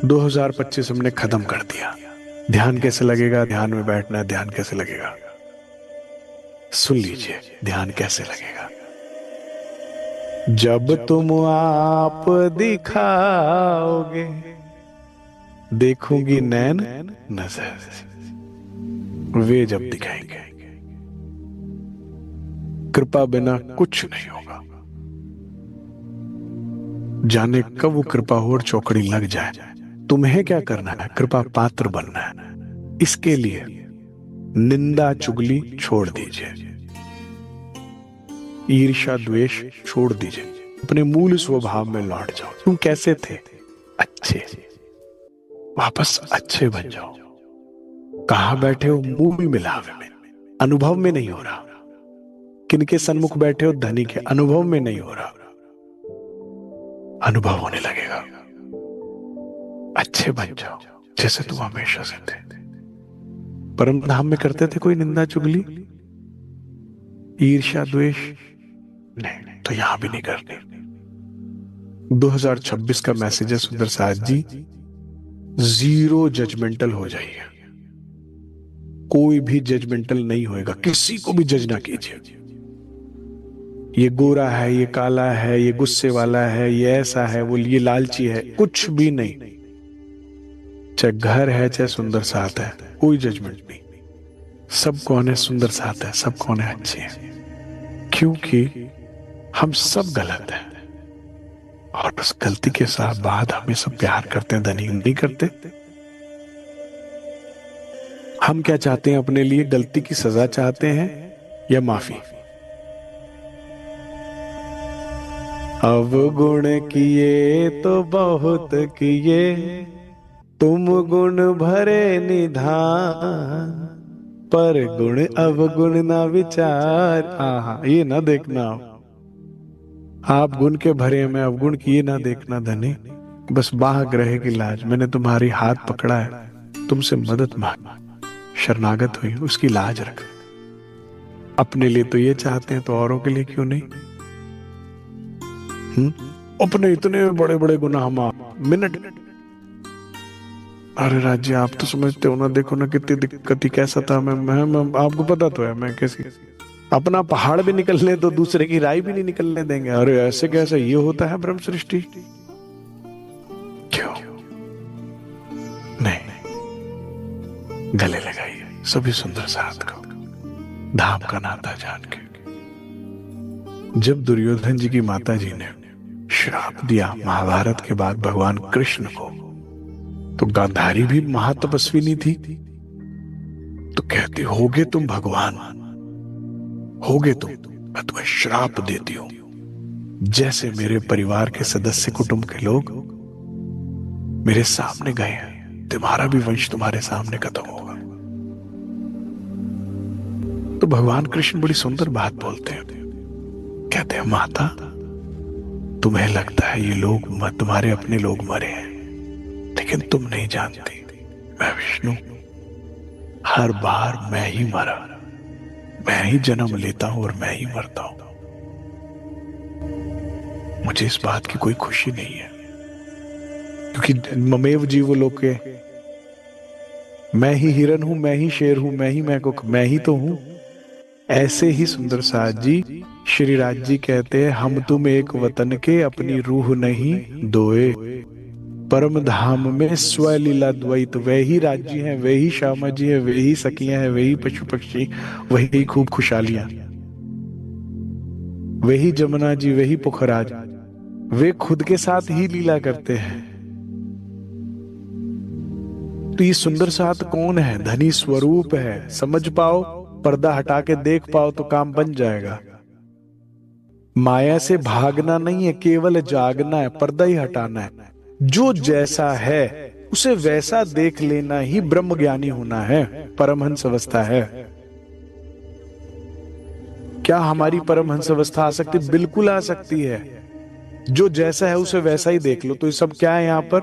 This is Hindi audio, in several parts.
2025 हमने खत्म कर दिया। ध्यान कैसे लगेगा, ध्यान में बैठना है, ध्यान कैसे लगेगा? सुन लीजिए, ध्यान कैसे लगेगा। जब तुम आप दिखाओगे, देखूंगी नैन नजर, वे जब दिखाएंगे। कृपा बिना कुछ नहीं होगा। जाने कब वो कृपा हो और चौकड़ी लग जाए। तुम्हें क्या करना है? कृपा पात्र बनना है। इसके लिए निंदा चुगली छोड़ दीजिए, ईर्ष्या द्वेष छोड़ दीजिए, अपने मूल स्वभाव में लौट जाओ। तुम कैसे थे? अच्छे। वापस अच्छे बन जाओ। कहां बैठे हो? मूल मिलावे में। अनुभव में नहीं हो रहा। किनके सन्मुख बैठे हो? धनी के। अनुभव में नहीं हो रहा। अनुभव होने लगेगा। अच्छे बन जाओ जैसे तुम हमेशा से थे। परम धाम में करते थे कोई निंदा चुगली, ईर्ष्या द्वेष? नहीं, तो यहां भी नहीं करनी। 2026 का मैसेज है सुंदर साथ जी, जीरो जजमेंटल हो जाइए। कोई भी जजमेंटल नहीं होएगा। किसी को भी जज ना कीजिए। ये गोरा है, ये काला है, ये गुस्से वाला है, ये ऐसा है, वो ये लालची है, कुछ भी नहीं। चाहे घर है, चाहे सुंदर साथ है, कोई जजमेंट नहीं। सब कौन है? सुंदर साथ है। सब कौन है? अच्छे हैं। क्योंकि हम सब गलत हैं और उस गलती के साथ बाद हमें सब प्यार करते हैं, धनी नहीं करते। हम क्या चाहते हैं अपने लिए? गलती की सजा चाहते हैं या माफी? अवगुण किए तो बहुत किए, तुम गुण भरे निधान, पर गुण अवगुण ना विचार। हाँ, ये ना देखना आप गुण के भरे में अवगुण किए ना देखना धनी। बस बाह ग्रह की लाज, मैंने तुम्हारी हाथ पकड़ा है, तुमसे मदद मांग, शरणागत हुई, उसकी लाज रख। अपने लिए तो ये चाहते हैं, तो औरों के लिए क्यों नहीं? अपने इतने बड़े बड़े गुनाह माफ। मिनट। अरे राज्य, आप तो समझते हो ना, देखो ना कितनी दिक्कत थी, कैसा था मैं आपको पता तो है मैं कैसी। अपना पहाड़ भी निकलने तो दूसरे की राय भी नहीं निकलने देंगे। अरे ऐसे कैसे? ये होता है ब्रह्म सृष्टि। क्यों नहीं? गले लगाइए सभी सुंदर साथ को, धाम का नाता जान के। जब दुर्योधन जी की माता जी ने श्राप दिया महाभारत के बाद भगवान कृष्ण को, तो गांधारी भी महातपस्विनी थी। तो कहती, होगे तुम भगवान, होगे तुम, मैं तुम्हें श्राप देती हूं। जैसे मेरे परिवार के सदस्य, कुटुंब के लोग मेरे सामने गए हैं, तुम्हारा भी वंश तुम्हारे सामने खत्म होगा। तो भगवान कृष्ण बड़ी सुंदर बात बोलते हैं, कहते हैं, माता तुम्हें लगता है ये लोग तुम्हारे अपने लोग मरे हैं, लेकिन तुम नहीं जानती, मैं विष्णु हर बार मैं ही मरा, मैं ही जन्म लेता हूं और मैं ही मरता हूं। मुझे इस बात की कोई खुशी नहीं है, क्योंकि ममेव जीव लोके, मैं ही हिरन हूं, मैं ही शेर हूं, मैं ही मैं ही तो हूं। ऐसे ही सुंदर साथ जी, श्री राज जी कहते हैं, हम तुम एक वतन के, अपनी रूह नहीं दोए, परम धाम में स्वलीला द्वैत। वही राज्य हैं, वही श्यामा जी है, वही सखियां हैं, वही पशु पक्षी, वही खूब खुशहालियां, वही जमुना जी, वही पोखराज, वे खुद के साथ ही लीला करते हैं। तो ये सुंदर साथ कौन है? धनी स्वरूप है। समझ पाओ, पर्दा हटा के देख पाओ तो काम बन जाएगा। माया से भागना नहीं है, केवल जागना है, पर्दा ही हटाना है। जो जैसा है उसे वैसा देख लेना ही ब्रह्म ज्ञानी होना है, परमहंस अवस्था है। क्या हमारी परमहंस अवस्था आ सकती? बिल्कुल आ सकती है। जो जैसा है उसे वैसा ही देख लो। तो ये सब क्या है यहाँ पर?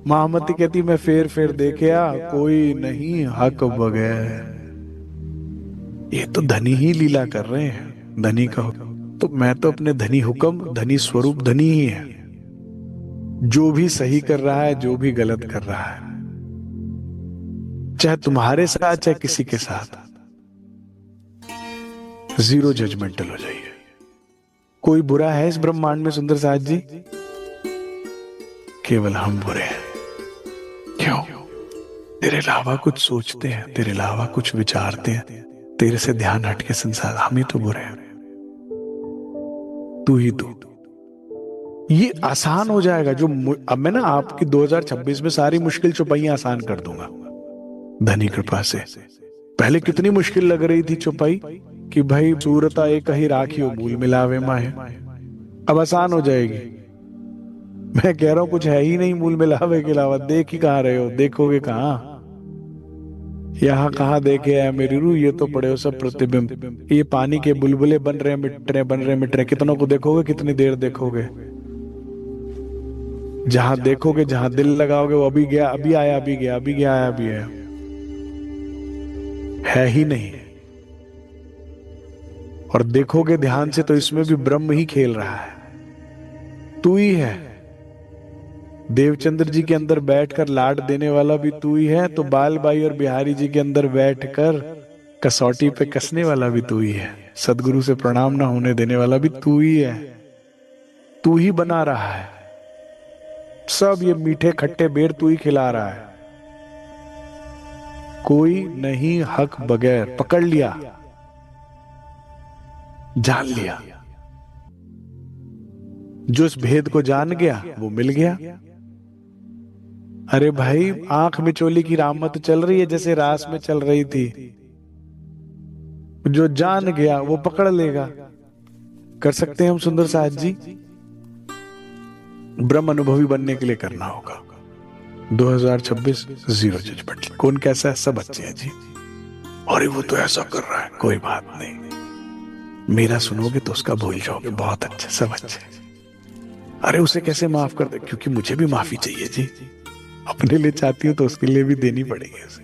महामती कहती, मैं फेर फेर देखा, कोई नहीं हक बगैर। ये तो धनी ही लीला कर रहे हैं, धनी का हुक्म। तो मैं तो अपने धनी हुक्म, धनी स्वरूप, धनी ही है। जो भी सही कर रहा है, जो भी गलत कर रहा है, चाहे तुम्हारे साथ चाहे किसी के साथ, जीरो जजमेंटल हो जाइए। कोई बुरा है इस ब्रह्मांड में सुंदर साथ जी? केवल हम बुरे हैं। क्यों? तेरे अलावा कुछ सोचते हैं, तेरे अलावा कुछ विचारते हैं, तेरे से ध्यान हटके संसार, हम ही तो बुरे हैं। तू ही तू। ये आसान हो जाएगा। जो अब मैं ना आपकी 2026 में सारी मुश्किल चौपाइयां आसान कर दूंगा धनी कृपा से। पहले कितनी मुश्किल लग रही थी चौपाई कि भाई सूरता एक ही राखियो मूल मिलावे माहे, अब आसान हो जाएगी। मैं कह रहा हूं कुछ है ही नहीं मूल मिलावे के अलावा। देख ही कहां रहे हो, देखोगे कहां? यहाँ कहां देखे है मेरी रूह, ये तो पड़े हो सब प्रतिबिंब। ये पानी के बुलबुले बन रहे मिट रहे, बन रहे मिट रहे। कितनों को देखोगे, कितनी देर देखोगे? जहां देखोगे, जहां दिल लगाओगे, वो अभी गया, अभी आया, अभी गया, अभी गया, आया, अभी आया, है ही नहीं। और देखोगे ध्यान से तो इसमें भी ब्रह्म ही खेल रहा है, तू ही है। देवचंद्र जी के अंदर बैठकर लाड देने वाला भी तू ही है, तो बाल बाई और बिहारी जी के अंदर बैठकर कसौटी पे कसने वाला भी तू ही है। सदगुरु से प्रणाम ना होने देने वाला भी तू ही है। तू ही बना रहा है सब ये मीठे खट्टे बेर, तू ही खिला रहा है। कोई नहीं हक बगैर, पकड़ लिया, जान लिया। जो इस भेद को जान गया वो मिल गया। अरे भाई, आंख मिचोली की रामत चल रही है जैसे रास में चल रही थी। जो जान गया वो पकड़ लेगा। कर सकते हैं हम सुंदर साथ जी? ब्रह्म अनुभवी बनने के लिए करना होगा 2026 जीरो जजमेंट। कौन कैसा है, सब अच्छे हैं जी। अरे वो तो ऐसा कर रहा है, कोई बात नहीं, मेरा सुनोगे तो उसका भूल जाओगे, बहुत अच्छा, सब अच्छे। अरे उसे कैसे माफ कर दे? क्योंकि मुझे भी माफी चाहिए जी। अपने लिए चाहती हूं तो उसके लिए भी देनी पड़ेगी उसे।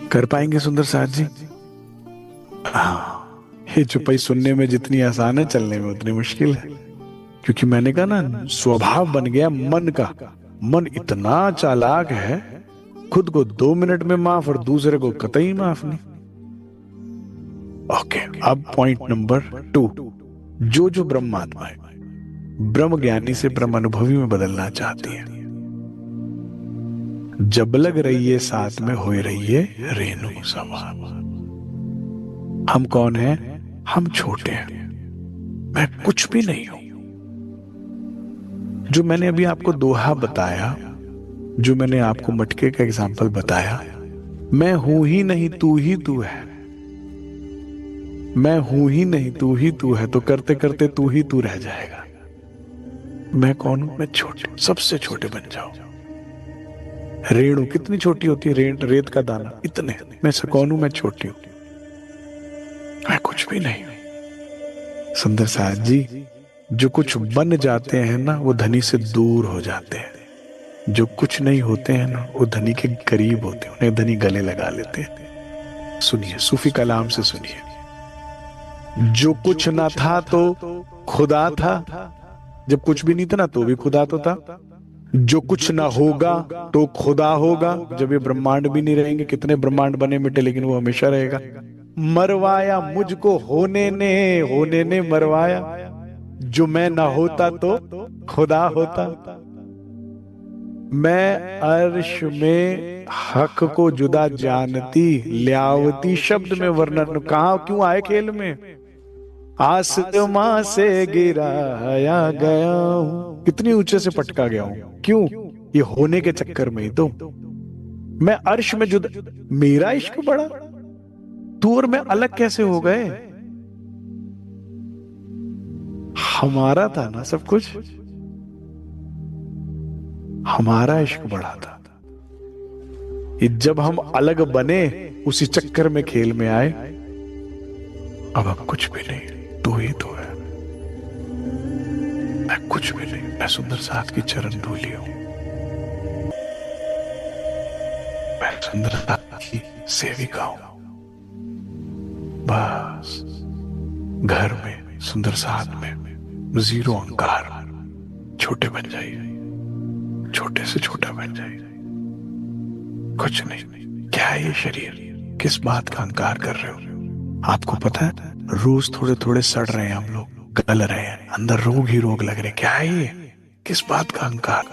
कर पाएंगे सुंदर साथ जी? हाँ, ये चुपाई सुनने में जितनी आसान है, चलने में उतनी मुश्किल है। क्योंकि मैंने कहा ना, स्वभाव बन गया मन का। मन इतना चालाक है, खुद को 2 मिनट में माफ और दूसरे को कतई माफ नहीं। ओके, अब पॉइंट नंबर 2। जो ब्रह्मात्मा है, ब्रह्म ज्ञानी से ब्रह्म अनुभवी में बदलना चाहती है, जब लग रही है साथ में हो रही है रेणु समान। हम कौन हैं? हम छोटे हैं, मैं कुछ भी नहीं हूं। जो मैंने अभी आपको दोहा बताया, जो मैंने आपको मटके का एग्जाम्पल बताया, मैं हूं ही नहीं, तू ही तू है। मैं हूं ही नहीं, तू ही तू है, तो करते करते तू ही तू रह जाएगा। मैं कौन हूं? मैं छोटे, सबसे छोटे बन जाओ। रेणु कितनी छोटी होती है, रेत का दाना, इतने। मैं से कौन हूं? मैं छोटी हूं, मैं कुछ भी नहीं हूं। सुंदर साथ जी, जो कुछ बन जाते हैं ना, वो धनी से दूर हो जाते हैं। जो कुछ नहीं होते हैं ना, वो धनी के करीब होते हैं, उन्हें धनी गले लगा लेते हैं। सुनिए, सूफी कलाम से सुनिए। जो कुछ ना था तो खुदा था, जब कुछ भी नहीं था ना तो भी खुदा तो था। जो कुछ ना होगा तो खुदा होगा, जब ये ब्रह्मांड भी नहीं रहेंगे। कितने ब्रह्मांड बने मिटे, लेकिन वो हमेशा रहेगा। मरवाया मुझको होने ने मरवाया, जो मैं ना होता तो खुदा होता। मैं अर्श में हक को जुदा जानती, ल्यावती शब्द में वर्णन। कहां क्यों आए खेल में? आसमां से गिराया गया हूं, कितनी ऊंचे से पटका गया हूं। क्यों? ये होने के चक्कर में ही तो। मैं अर्श में जुदा, मेरा इश्क बड़ा, तू और मैं अलग कैसे हो गए? हमारा था ना सब कुछ, हमारा इश्क बड़ा था। ये जब हम अलग बने, उसी चक्कर में खेल में आए। अब हम कुछ भी नहीं, तू ही तो है। मैं कुछ भी नहीं, मैं सुंदर साथ की चरण धूली हूं। मैं सुंदर साथ की सेविका हूं। बस घर में, सुंदर साथ में जीरो अहंकार, छोटे बन जाइए, छोटे से छोटा बन जाइए। कुछ नहीं, क्या है ये शरीर? किस बात का अहंकार कर रहे हो? आपको पता है रोज थोड़े थोड़े सड़ रहे हैं हम लोग, गल रहे हैं, अंदर रोग ही रोग लग रहे हैं। क्या है ये? किस बात का अहंकार?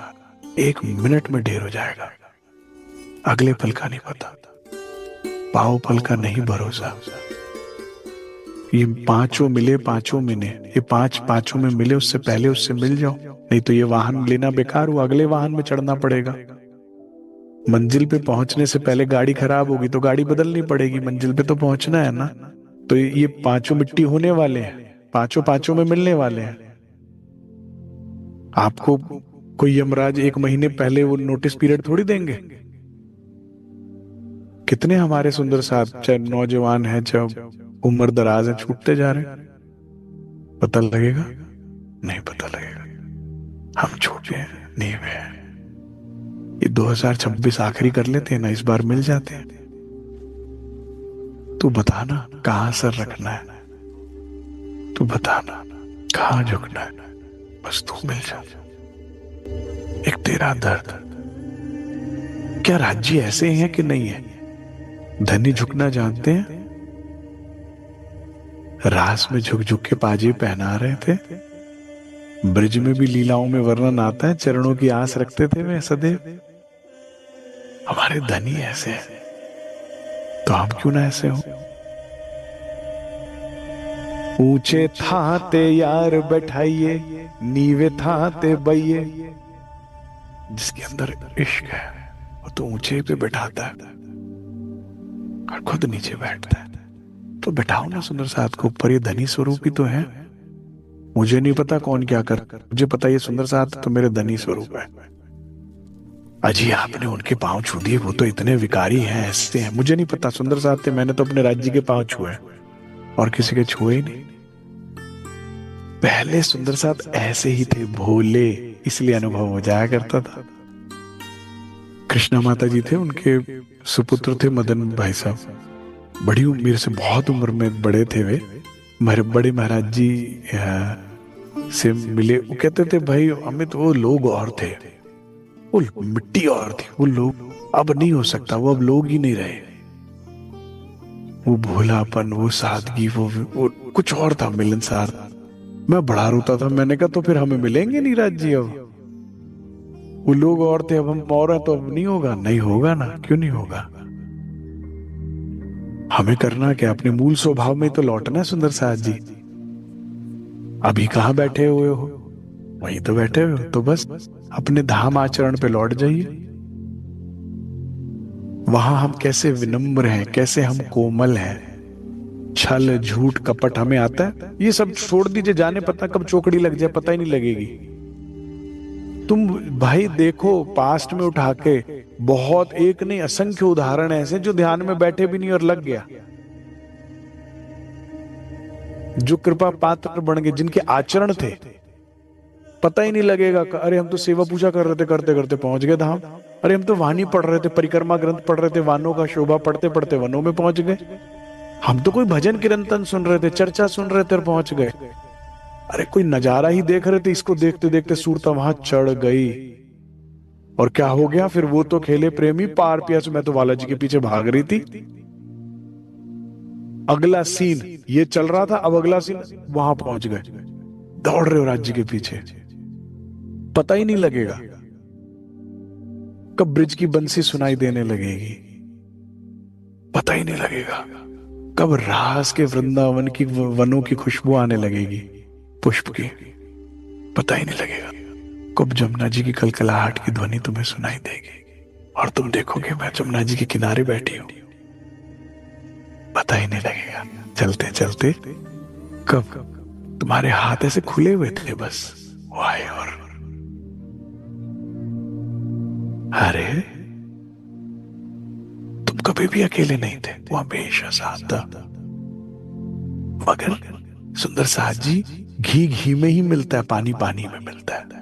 1 मिनट में ढेर हो जाएगा, अगले पल का नहीं पता, पाव पल का नहीं भरोसा। ये पांचों मिले, पांचों मिले, ये पांचों में मिले, उससे पहले उससे मिल जाओ, नहीं तो ये वाहन लेना बेकार हुआ, अगले वाहन में चढ़ना पड़ेगा। मंजिल पे पहुंचने से पहले गाड़ी खराब होगी तो गाड़ी बदलनी पड़ेगी, मंजिल पे तो पहुंचना है ना। तो ये पांचों मिट्टी होने वाले हैं, पांचों पांचों में मिलने वाले हैं। आपको कोई यमराज 1 महीने पहले वो नोटिस पीरियड थोड़ी देंगे। कितने हमारे सुंदर साथ, चाहे नौजवान है चाहे उम्र दराज है, छूटते जा रहे हैं। पता लगेगा? नहीं पता लगेगा। हम छोटे हैं, नींव है। ये 2026 आखिरी कर लेते हैं ना, इस बार मिल जाते हैं। तू बताना कहां सर रखना है, तू बताना कहां झुकना है, बस तू मिल जा। एक तेरा दर्द। क्या राज्य ऐसे हैं कि नहीं है? धनी झुकना जानते हैं? रास में झुक झुक के पाजे पहना रहे थे। ब्रिज में भी लीलाओं में वर्णन आता है, चरणों की आस रखते थे वे सदैव। हमारे धनी ऐसे हैं, तो हम क्यों ना ऐसे हो? ऊंचे थाते यार बैठाइए, नीवे थाते बइये। जिसके अंदर इश्क है वो तो ऊंचे पे बैठाता है और खुद नीचे बैठता है। तो बैठाओ ना सुंदर साथ को ऊपर, ये धनी स्वरूप ही तो है। मुझे नहीं पता कौन क्या कर, मुझे पता ये सुंदर साथ तो मेरे धनी स्वरूप है। अजी आपने उनके पांव छू दिए, वो तो इतने विकारी हैं, ऐसे हैं। मुझे नहीं पता, सुंदर साथ थे, मैंने तो अपने राज्य के पांव छुए और किसी के छुए ही नहीं। पहले सुंदर साथ ऐसे ही थे, भोले, इसलिए अनुभव हो जाया करता था। कृष्णा माता जी थे, उनके सुपुत्र थे मदन भाई साहब, बड़ी उम्र से, बहुत उम्र में बड़े थे वे। बड़े महाराज जी से मिले, वो कहते थे भाई अमित वो लोग और थे, वो मिट्टी और थी, वो लोग अब नहीं हो सकता, वो अब लोग ही नहीं रहे। वो भोलापन, वो सादगी, वो कुछ और था, मिलनसार। मैं बड़ा रोता था, मैंने कहा तो फिर हमें मिलेंगे नहीं राज जी अब? वो लोग और थे, अब हम और हैं, तो अब नहीं होगा? नहीं होगा ना, क्यों नहीं होगा? हमें करना क्या? अपने मूल स्वभाव में तो लौटना है सुंदर साथ जी। अभी कहाँ बैठे हुए हो? वहीं तो बैठे हुए हो, तो बस अपने धाम आचरण पे लौट जाइए। वहां हम कैसे विनम्र हैं, कैसे हम कोमल हैं। छल झूठ कपट हमें आता है, ये सब छोड़ दीजिए, जाने पता कब चौकड़ी लग जाए पता ही नहीं लगेगी। तुम भाई देखो पास्ट में उठा के, बहुत एक नहीं असंख्य उदाहरण ऐसे जो ध्यान में बैठे भी नहीं और लग गया, जो कृपा पात्र बन गए, जिनके आचरण थे पता ही नहीं लगेगा। अरे हम तो सेवा पूजा कर रहे थे, करते करते पहुंच गए धाम। अरे हम तो वाणी पढ़ रहे थे, परिक्रमा ग्रंथ पढ़ रहे थे, वानों का शोभा पढ़ते पढ़ते वनों में पहुंच गए। हम तो कोई भजन कीर्तन सुन रहे थे, चर्चा सुन रहे थे और पहुंच गए। अरे कोई नजारा ही देख रहे थे, इसको देखते देखते सूरता वहां चढ़ गई। और क्या हो गया फिर? वो तो खेले प्रेमी पार पिया, मैं तो बालाजी के पीछे भाग रही थी। अगला सीन ये चल रहा था, अब अगला सीन वहां पहुंच गए, दौड़ रहे हो राज्य के पीछे, पता ही नहीं लगेगा कब ब्रिज की बंसी सुनाई देने लगेगी, पता ही नहीं लगेगा कब रास के वृंदावन की वनों की खुशबू आने लगेगी, पुष्प की, पता ही नहीं लगेगा कब जमुना जी की कलकलाहट की ध्वनि तुम्हें सुनाई देगी और तुम देखोगे मैं जमुना जी के किनारे बैठी हूं, पता ही नहीं लगेगा। चलते चलते कब तुम्हारे हाथ ऐसे खुले हुए थे, बस वो आए और अरे तुम कभी भी अकेले नहीं थे, वो हमेशा साथ था। मगर सुंदर साथ जी, घी घी में ही मिलता है, पानी पानी में मिलता है।